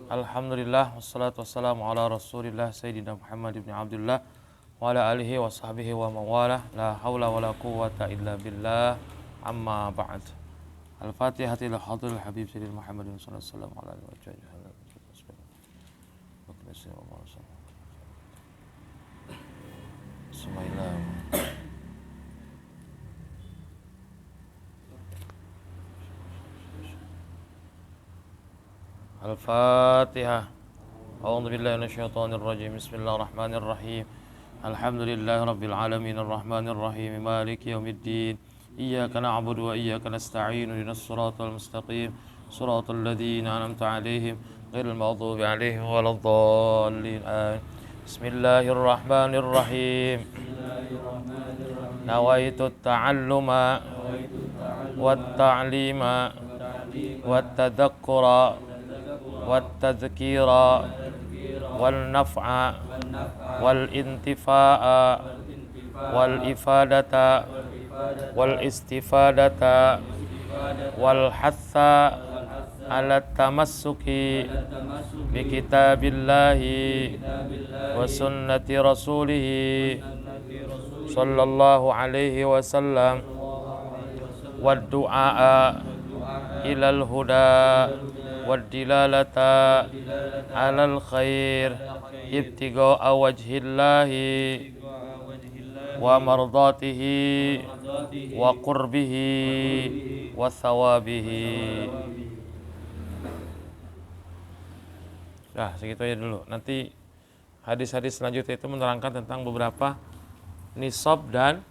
Alhamdulillah wassalatu wassalamu ala Rasulillah Sayyidina Muhammad ibn Abdullah wa ala alihi wa sahbihi wa mawalah. La hawla wa la quwwata illa billah. Amma ba'd. Al-Fatihah ila hadratil Habib Sayyidina Muhammadin sallallahu alaihi wasallam. Bismillah. Al-Fatihah. A'udzu billahi minasyaitonir rajim. Bismillahirrahmanirrahim. Alhamdulillahi rabbil alamin arrahmanir rahim maliki yaumiddin. Iyyaka na'budu wa iyyaka nasta'in. Ihdinas siratal mustaqim. Siratal ladzina an'amta 'alaihim ghairil maghdubi 'alaihim waladdallin. Amin. Bismillahirrahmanirrahim. Nawaitu at-ta'alluma wat-ta'lima wat-tadhakkura والتذكير والنفع والانتفاع والإفادة والاستفادة والحث على التمسك بكتاب الله وسنة رسوله صلى الله عليه وسلم والدعاء إلى الهدى والدلالة على الخير ابتغاء وجه الله ومرضاته وقربه وثوابه. Nah, segitu aja dulu. Nanti hadis-hadis selanjutnya itu menerangkan tentang beberapa nisab dan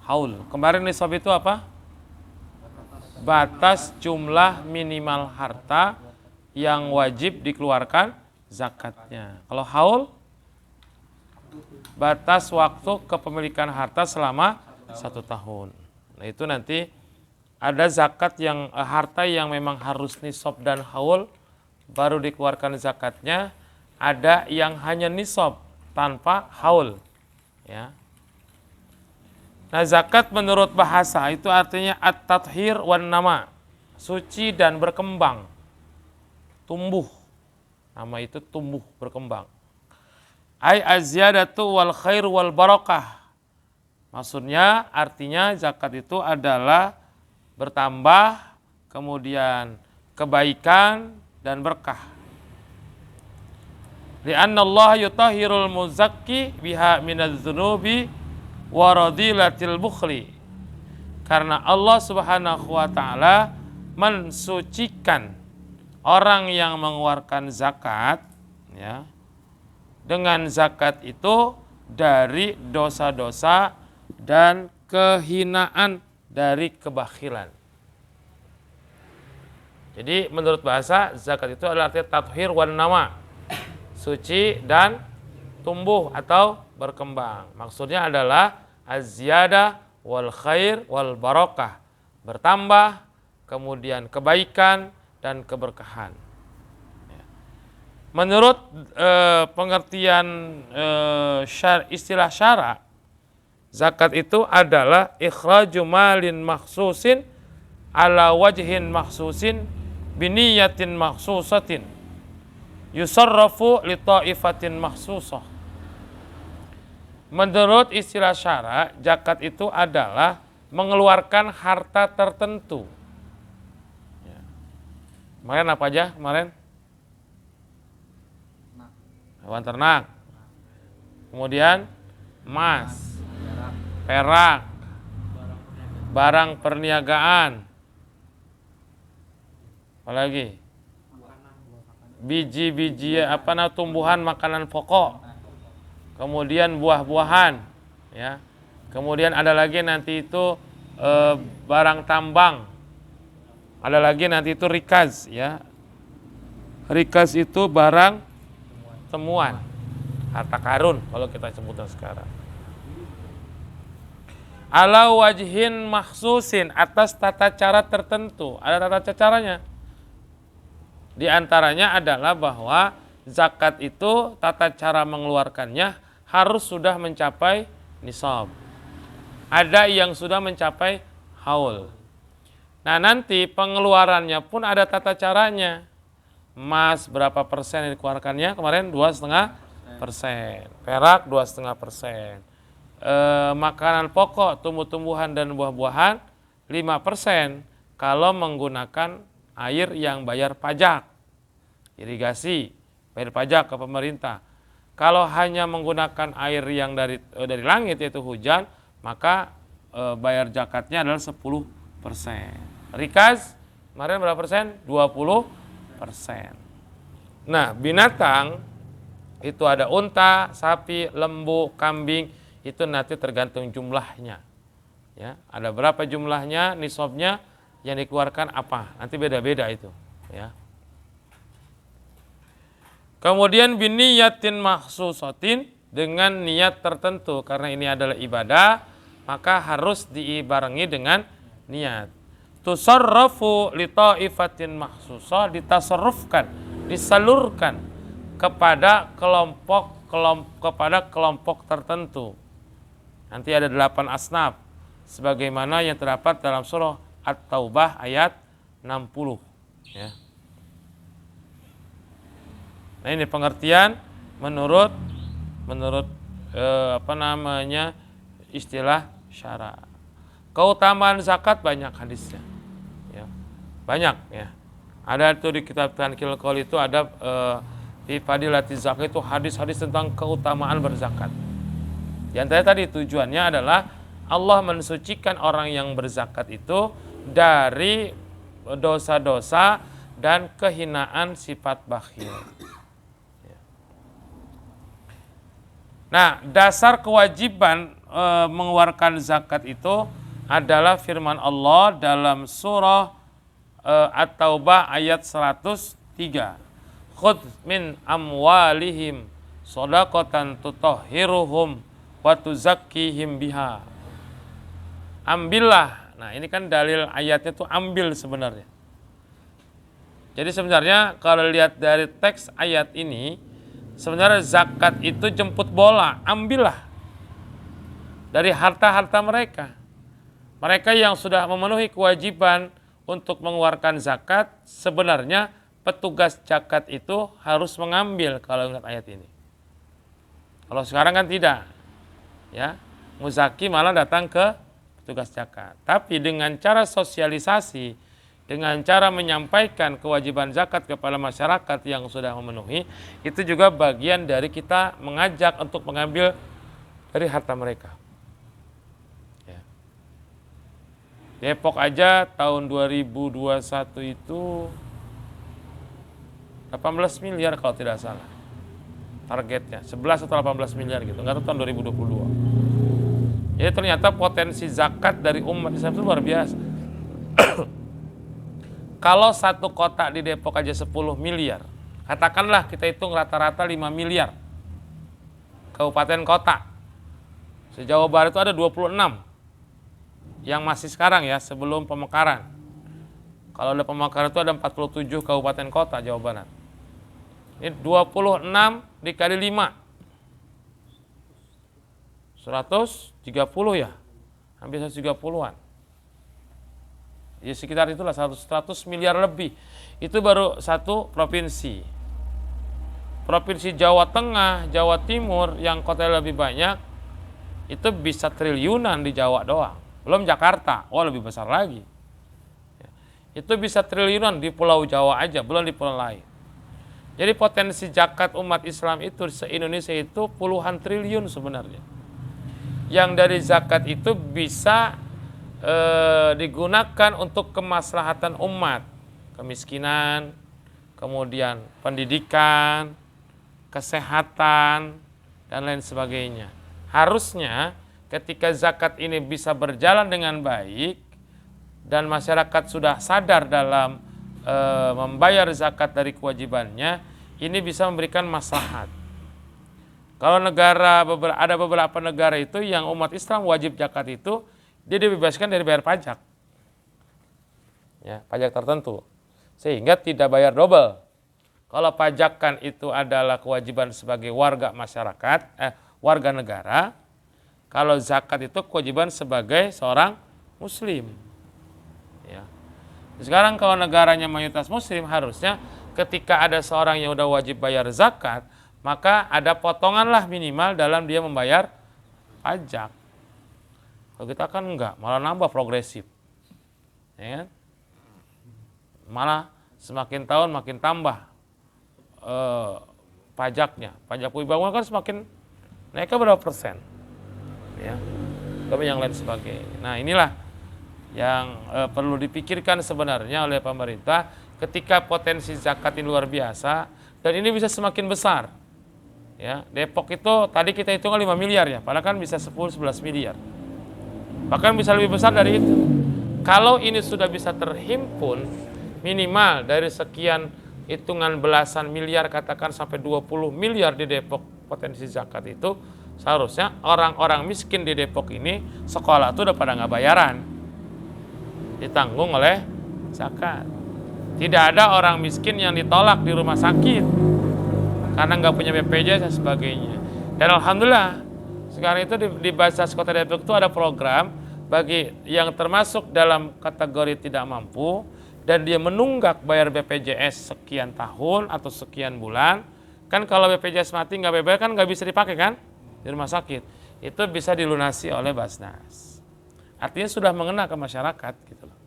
haul. Kemarin nisab itu apa? Batas jumlah minimal harta yang wajib dikeluarkan zakatnya. Kalau haul, batas waktu kepemilikan harta selama 1 tahun. Nah itu nanti ada zakat yang harta yang memang harus nisab dan haul baru dikeluarkan zakatnya. Ada yang hanya nisab tanpa haul. Ya. Nah zakat menurut bahasa itu artinya at-tathhir wan nama, suci dan berkembang. Tumbuh, nama itu tumbuh berkembang. Ai az-ziyadatu wal khair wal barakah. Maksudnya artinya zakat itu adalah bertambah, kemudian kebaikan dan berkah. Li'anna Allah yutahhirul muzakki biha minadz-dzunubi wa radilatil bukhli. Karena Allah Subhanahu wa taala mensucikan orang yang mengeluarkan zakat, ya, dengan zakat itu dari dosa-dosa dan kehinaan dari kebakhilan. Jadi menurut bahasa zakat itu adalah arti tathhir wan nama, suci dan tumbuh atau berkembang. Maksudnya adalah az-ziyadah wal khair wal barakah, bertambah, kemudian kebaikan dan keberkahan. Menurut pengertian istilah syara, zakat itu adalah ikhraju malin makhsusin ala wajhin makhsusin biniyatin makhsusatin yusarrafu li ta'ifatin makhsusah. Menurut istilah syara, zakat itu adalah mengeluarkan harta tertentu. Kemarin apa aja? Kemarin hewan ternak, kemudian emas, perak, barang perniagaan, apalagi biji-biji tumbuhan makanan pokok, kemudian buah-buahan, ya, kemudian ada lagi nanti itu barang tambang. Ada lagi nanti itu rikaz, ya. Rikaz itu barang temuan, harta karun kalau kita sebutkan sekarang. Ala wajhin makhsusin, atas tata cara tertentu. Ada tata caranya. Di antaranya adalah bahwa zakat itu tata cara mengeluarkannya harus sudah mencapai nisab. Ada yang sudah mencapai haul. Nah nanti pengeluarannya pun ada tata caranya. Emas berapa persen yang dikeluarkannya kemarin? 2,5%. Perak 2,5%. Makanan pokok, tumbuh-tumbuhan dan buah-buahan 5% kalau menggunakan air yang bayar pajak. Irigasi, bayar pajak ke pemerintah. Kalau hanya menggunakan air yang dari langit yaitu hujan, maka bayar zakatnya adalah 10%. Rikaz kemarin berapa persen? 20%. Nah, binatang itu ada unta, sapi, lembu, kambing, itu nanti tergantung jumlahnya. Ya, ada berapa jumlahnya, nisabnya, yang dikeluarkan apa? Nanti beda-beda itu, ya. Kemudian biniyatin makhsusatin, dengan niat tertentu, karena ini adalah ibadah, maka harus dibarengi dengan niat. Tusarrafu li ta'ifatin makhsusah, ditasarrufkan, disalurkan kepada kelompok tertentu. Nanti ada 8 asnaf sebagaimana yang terdapat dalam surah At-Taubah ayat 60, ya. Nah, ini pengertian menurut istilah syara. Keutamaan zakat banyak hadisnya, ya. Banyak, ya. Ada itu di kitab Tanqil Qaul itu ada di Fadilati Zakat itu hadis-hadis tentang keutamaan berzakat. Di antara tadi tujuannya adalah Allah mensucikan orang yang berzakat itu dari dosa-dosa dan kehinaan sifat bakhil. Nah, dasar kewajiban mengeluarkan zakat itu adalah firman Allah dalam surah At-Taubah ayat 103. Khudh min amwalihim shadaqatan tutahhiruhum wa tuzakkihim biha. Ambillah. Nah, ini kan dalil ayatnya itu ambil sebenarnya. Jadi sebenarnya kalau lihat dari teks ayat ini, sebenarnya zakat itu jemput bola, ambillah dari harta-harta mereka. Mereka yang sudah memenuhi kewajiban untuk mengeluarkan zakat, sebenarnya petugas zakat itu harus mengambil kalau ingat ayat ini. Kalau sekarang kan tidak, ya, muzaki malah datang ke petugas zakat. Tapi dengan cara sosialisasi, dengan cara menyampaikan kewajiban zakat kepada masyarakat yang sudah memenuhi, itu juga bagian dari kita mengajak untuk mengambil dari harta mereka. Ya. Depok aja tahun 2021 itu 18 miliar kalau tidak salah. Targetnya 11 atau 18 miliar gitu, nggak tahu tahun 2022. Jadi ternyata potensi zakat dari umat Islam itu luar biasa. Kalau satu kota di Depok aja 10 miliar, katakanlah kita hitung rata-rata 5 miliar kabupaten kota. Se-Jawa Barat itu ada 26 yang masih sekarang, ya, sebelum pemekaran. Kalau ada pemekaran itu ada 47 kabupaten kota Jawa Barat. Ini 26 dikali 5. 130 ya, hampir 130-an. Ya sekitar itulah 100 miliar lebih. Itu baru satu provinsi. Provinsi Jawa Tengah, Jawa Timur yang kotanya lebih banyak, itu bisa triliunan di Jawa doang. Belum Jakarta, lebih besar lagi. Itu bisa triliunan di Pulau Jawa aja, belum di pulau lain. Jadi potensi zakat umat Islam itu se-Indonesia itu puluhan triliun sebenarnya. Yang dari zakat itu bisa digunakan untuk kemaslahatan umat, kemiskinan, kemudian pendidikan, kesehatan, dan lain sebagainya. Harusnya ketika zakat ini bisa berjalan dengan baik dan masyarakat sudah sadar dalam membayar zakat dari kewajibannya, ini bisa memberikan maslahat. Kalau ada beberapa negara itu yang umat Islam wajib zakat itu, dia dibebaskan dari bayar pajak, ya, pajak tertentu, sehingga tidak bayar double. Kalau pajakan itu adalah kewajiban sebagai warga masyarakat, warga negara. Kalau zakat itu kewajiban sebagai seorang muslim. Ya. Sekarang kalau negaranya mayoritas muslim, harusnya ketika ada seorang yang udah wajib bayar zakat, maka ada potonganlah minimal dalam dia membayar pajak. Kalau kita kan enggak, malah nambah progresif. Ya kan? Malah semakin tahun makin tambah pajaknya. Pajak wibawa kan semakin naiknya berapa persen. Ya. Tapi yang lain sebagainya. Nah, inilah yang perlu dipikirkan sebenarnya oleh pemerintah ketika potensi zakat ini luar biasa dan ini bisa semakin besar. Ya, Depok itu tadi kita hitung 5 miliar ya, padahal kan bisa 10-11 miliar. Bahkan bisa lebih besar dari itu. Kalau ini sudah bisa terhimpun minimal dari sekian hitungan belasan miliar, katakan sampai 20 miliar di Depok potensi zakat itu, seharusnya orang-orang miskin di Depok ini sekolah itu udah pada nggak bayaran, ditanggung oleh zakat. Tidak ada orang miskin yang ditolak di rumah sakit karena nggak punya BPJS dan sebagainya. Dan alhamdulillah sekarang itu di Basnas Kota Depok itu ada program bagi yang termasuk dalam kategori tidak mampu dan dia menunggak bayar BPJS sekian tahun atau sekian bulan. Kan kalau BPJS mati nggak bayar kan nggak bisa dipakai kan di rumah sakit. Itu bisa dilunasi oleh Basnas. Artinya sudah mengena ke masyarakat gitu loh.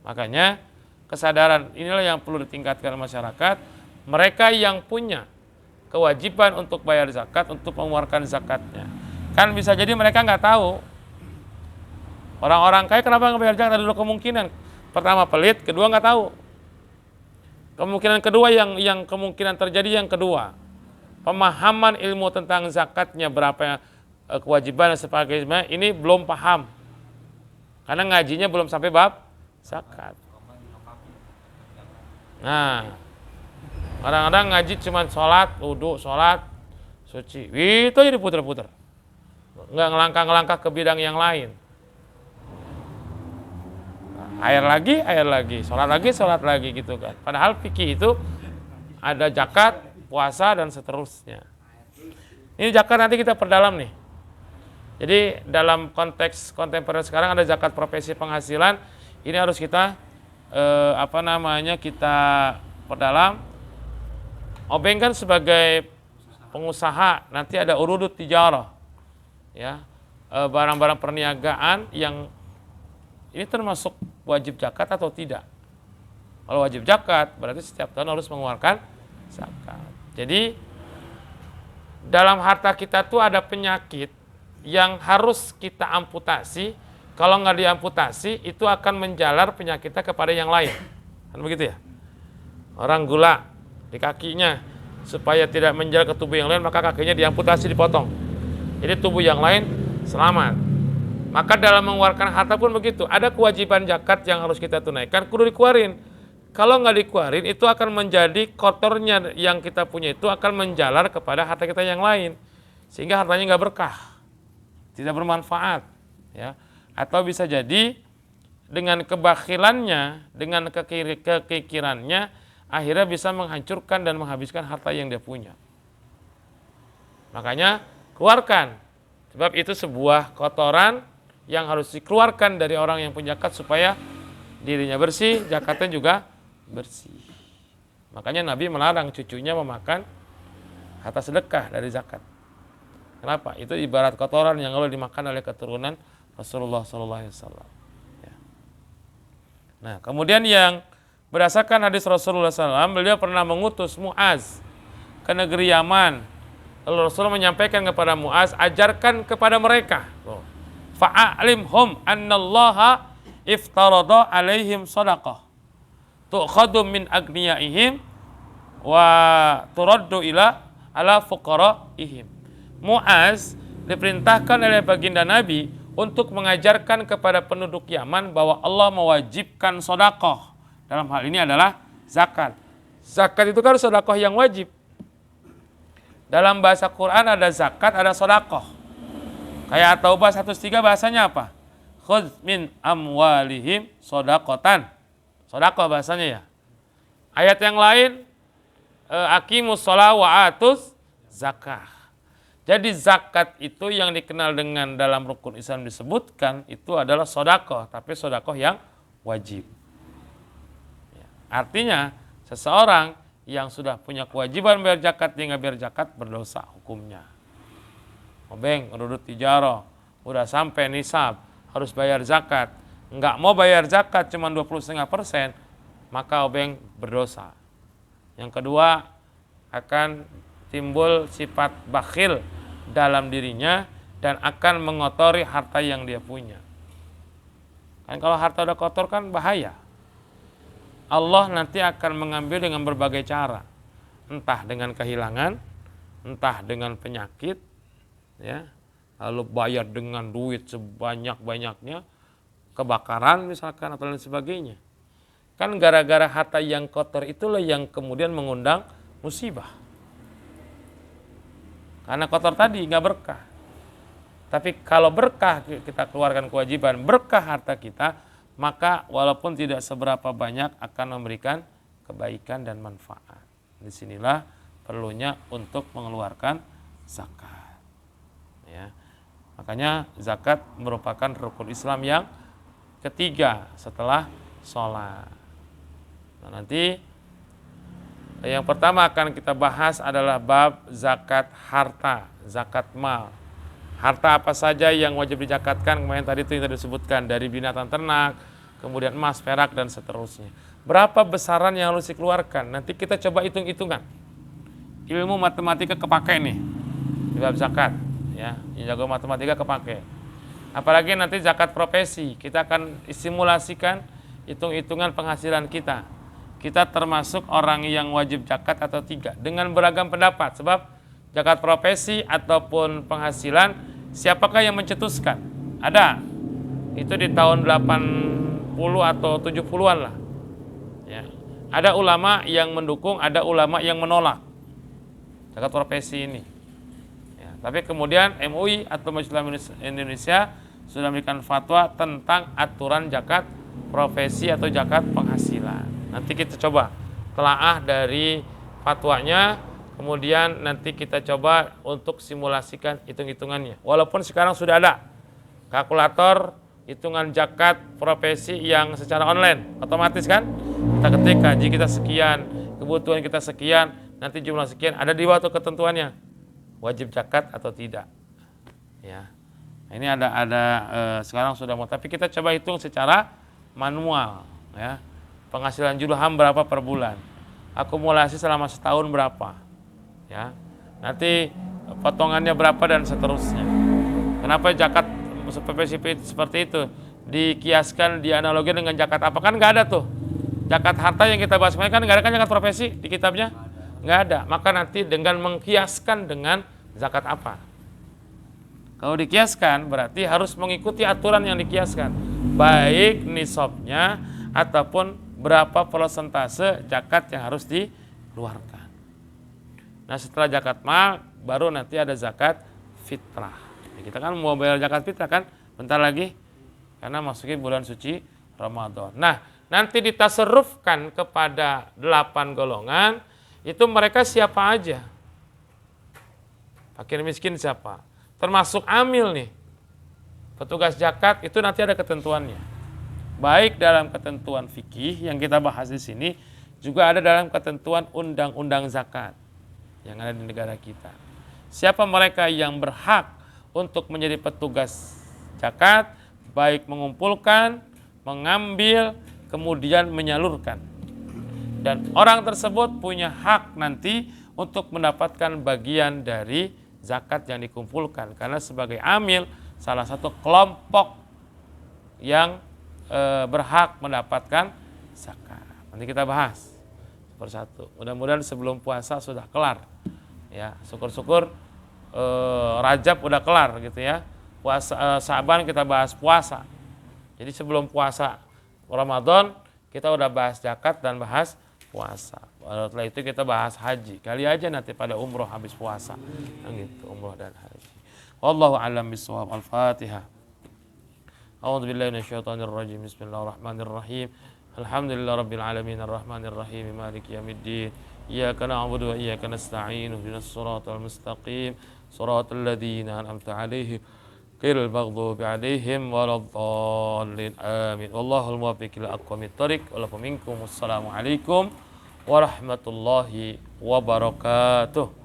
Makanya kesadaran inilah yang perlu ditingkatkan masyarakat. Mereka yang punya kewajiban untuk bayar zakat, untuk mengeluarkan zakatnya. Kan bisa jadi mereka nggak tahu. Orang-orang kaya kenapa nggak bayar zakat? Ada dua kemungkinan. Pertama pelit, kedua nggak tahu. Kemungkinan kedua yang kemungkinan terjadi yang kedua, pemahaman ilmu tentang zakatnya berapa kewajiban dan sebagainya ini belum paham. Karena ngajinya belum sampai bab zakat. Nah, kadang-kadang ngaji cuma sholat, wudhu, sholat, suci. Itu aja diputer-puter. Nggak ngelangkah-ngelangkah ke bidang yang lain. Air lagi, sholat lagi gitu kan. Padahal fikih itu ada zakat, puasa dan seterusnya. Ini zakat nanti kita perdalam nih. Jadi dalam konteks kontemporer sekarang ada zakat profesi penghasilan. Ini harus kita kita perdalam. Obeng kan sebagai pengusaha nanti ada urudut tijarah. Ya. Barang-barang perniagaan yang ini termasuk wajib zakat atau tidak? Kalau wajib zakat, berarti setiap tahun harus mengeluarkan zakat. Jadi, dalam harta kita tuh ada penyakit yang harus kita amputasi. Kalau nggak diamputasi, itu akan menjalar penyakitnya kepada yang lain. Kan begitu ya? Orang gula di kakinya, supaya tidak menjalar ke tubuh yang lain, maka kakinya diamputasi, dipotong. Jadi tubuh yang lain selamat. Maka dalam mengeluarkan harta pun begitu. Ada kewajiban zakat yang harus kita tunaikan, kudu dikeluarin. Kalau nggak dikeluarin, itu akan menjadi kotornya yang kita punya itu akan menjalar kepada harta kita yang lain. Sehingga hartanya nggak berkah. Tidak bermanfaat. Ya. Atau bisa jadi dengan kebakhilannya, dengan kekikirannya, akhirnya bisa menghancurkan dan menghabiskan harta yang dia punya. Makanya keluarkan. Sebab itu sebuah kotoran yang harus dikeluarkan dari orang yang punya zakat supaya dirinya bersih, zakatnya juga bersih. Makanya Nabi melarang cucunya memakan harta sedekah dari zakat. Kenapa? Itu ibarat kotoran yang boleh dimakan oleh keturunan Rasulullah SAW. Ya. Nah, kemudian yang berdasarkan hadis Rasulullah SAW, beliau pernah mengutus Muaz ke negeri Yaman. Lalu Rasulullah menyampaikan kepada Muaz, ajarkan kepada mereka. Fa'alimhum annallaha iftarada alaihim sadaqah tu'khadu min agniyaihim wa turaddu ala fuqaraihim. Muaz diperintahkan oleh baginda Nabi untuk mengajarkan kepada penduduk Yaman bahwa Allah mewajibkan sedekah. Dalam hal ini adalah zakat. Zakat itu kan sedekah yang wajib. Dalam bahasa Quran ada zakat, ada sedekah. Kayak At-Taubah 103 bahasanya apa? Khudz min amwalihim shadaqatan. Sedekah bahasanya ya. Ayat yang lain aqimus shalah wa atuz zakah. Jadi zakat itu yang dikenal dengan dalam rukun Islam disebutkan itu adalah sedekah, tapi sedekah yang wajib. Ya. Artinya seseorang yang sudah punya kewajiban bayar zakat dia nggak bayar zakat berdosa hukumnya. Obeng, urut tijarah, udah sampai nisab harus bayar zakat, nggak mau bayar zakat cuma 20,5%, maka obeng berdosa. Yang kedua, akan timbul sifat bakhil dalam dirinya dan akan mengotori harta yang dia punya. Kan kalau harta udah kotor kan bahaya. Allah nanti akan mengambil dengan berbagai cara. Entah dengan kehilangan, entah dengan penyakit, ya. Lalu bayar dengan duit sebanyak-banyaknya, kebakaran misalkan atau lain sebagainya. Kan gara-gara harta yang kotor itulah yang kemudian mengundang musibah. Karena kotor tadi nggak berkah. Tapi kalau berkah kita keluarkan kewajiban, berkah harta kita, maka walaupun tidak seberapa banyak akan memberikan kebaikan dan manfaat. Disinilah perlunya untuk mengeluarkan zakat. Ya. Makanya zakat merupakan rukun Islam yang ketiga setelah sholat. Nah, nanti yang pertama akan kita bahas adalah bab zakat harta, zakat mal. Harta apa saja yang wajib dizakatkan, kemarin tadi itu yang tadi disebutkan, dari binatang ternak, kemudian emas, perak, dan seterusnya. Berapa besaran yang harus dikeluarkan? Nanti kita coba hitung-hitungan. Ilmu matematika kepake nih, di bab zakat. Ya, yang jago matematika kepake. Apalagi nanti zakat profesi, kita akan simulasikan hitung-hitungan penghasilan kita. Kita termasuk orang yang wajib zakat atau tidak, dengan beragam pendapat. Sebab zakat profesi ataupun penghasilan, siapakah yang mencetuskan? Ada. Itu di tahun 80 atau 70-an lah. Ya. Ada ulama yang mendukung, ada ulama yang menolak zakat profesi ini. Ya. Tapi kemudian MUI atau Majelis Ulama Indonesia sudah memberikan fatwa tentang aturan zakat profesi atau zakat penghasilan. Nanti kita coba telaah dari fatwanya, kemudian nanti kita coba untuk simulasikan hitung-hitungannya. Walaupun sekarang sudah ada kalkulator hitungan zakat profesi yang secara online, otomatis kan? Kita ketik gaji kita sekian, kebutuhan kita sekian, nanti jumlah sekian, ada di waktu ketentuannya. Wajib zakat atau tidak. Ya. Ini ada sekarang sudah mau, tapi kita coba hitung secara manual, ya. Penghasilan julham berapa per bulan? Akumulasi selama setahun berapa? Ya. Nanti potongannya berapa dan seterusnya. Kenapa zakat seperti itu dikiaskan, dianalogi dengan zakat apa? Kan nggak ada tuh. Zakat harta yang kita bahas kemarin kan nggak ada kan zakat profesi di kitabnya? Nggak ada. Maka nanti dengan mengkiaskan dengan zakat apa? Kalau dikiaskan berarti harus mengikuti aturan yang dikiaskan. Baik nisabnya ataupun berapa persentase zakat yang harus dikeluarkan. Nah, setelah zakat mal baru nanti ada zakat fitrah. Kita kan mau bayar zakat fitrah kan bentar lagi karena masuki bulan suci Ramadan. Nah, nanti ditasarrufkan kepada 8 golongan, itu mereka siapa aja? Fakir miskin siapa? Termasuk amil nih. Petugas zakat itu nanti ada ketentuannya. Baik dalam ketentuan fikih yang kita bahas di sini, juga ada dalam ketentuan undang-undang zakat yang ada di negara kita. Siapa mereka yang berhak untuk menjadi petugas zakat, baik mengumpulkan, mengambil, kemudian menyalurkan. Dan orang tersebut punya hak nanti untuk mendapatkan bagian dari zakat yang dikumpulkan. Karena sebagai amil, salah satu kelompok yang berhak mendapatkan zakat. Nanti kita bahas persatu. Mudah-mudahan sebelum puasa sudah kelar. Ya, syukur-syukur Rajab udah kelar gitu ya. Puasa Sa'ban kita bahas puasa. Jadi sebelum puasa Ramadan kita udah bahas zakat dan bahas puasa. Setelah itu kita bahas haji. Kali aja nanti pada umroh habis puasa. Gitu, umroh dan haji. Wallahu a'lam bishawab. Al-Fatihah. A'udzu billahi minasyaitonir rajim. Bismillahirrahmanirrahim. Alhamdulillah rabbil alamin arrahmanir rahim maliki yaumiddin. Iyyaka na'budu wa iyyaka nasta'in. Ihdinas siratal mustaqim. Siratal ladzina an'amta 'alaihim ghairil maghdubi 'alaihim waladdallin. Amin. Wallahul muwaffiq ila aqwamit thoriq. Wa lakum minkum. Wassalamu alaikum warahmatullahi wabarakatuh.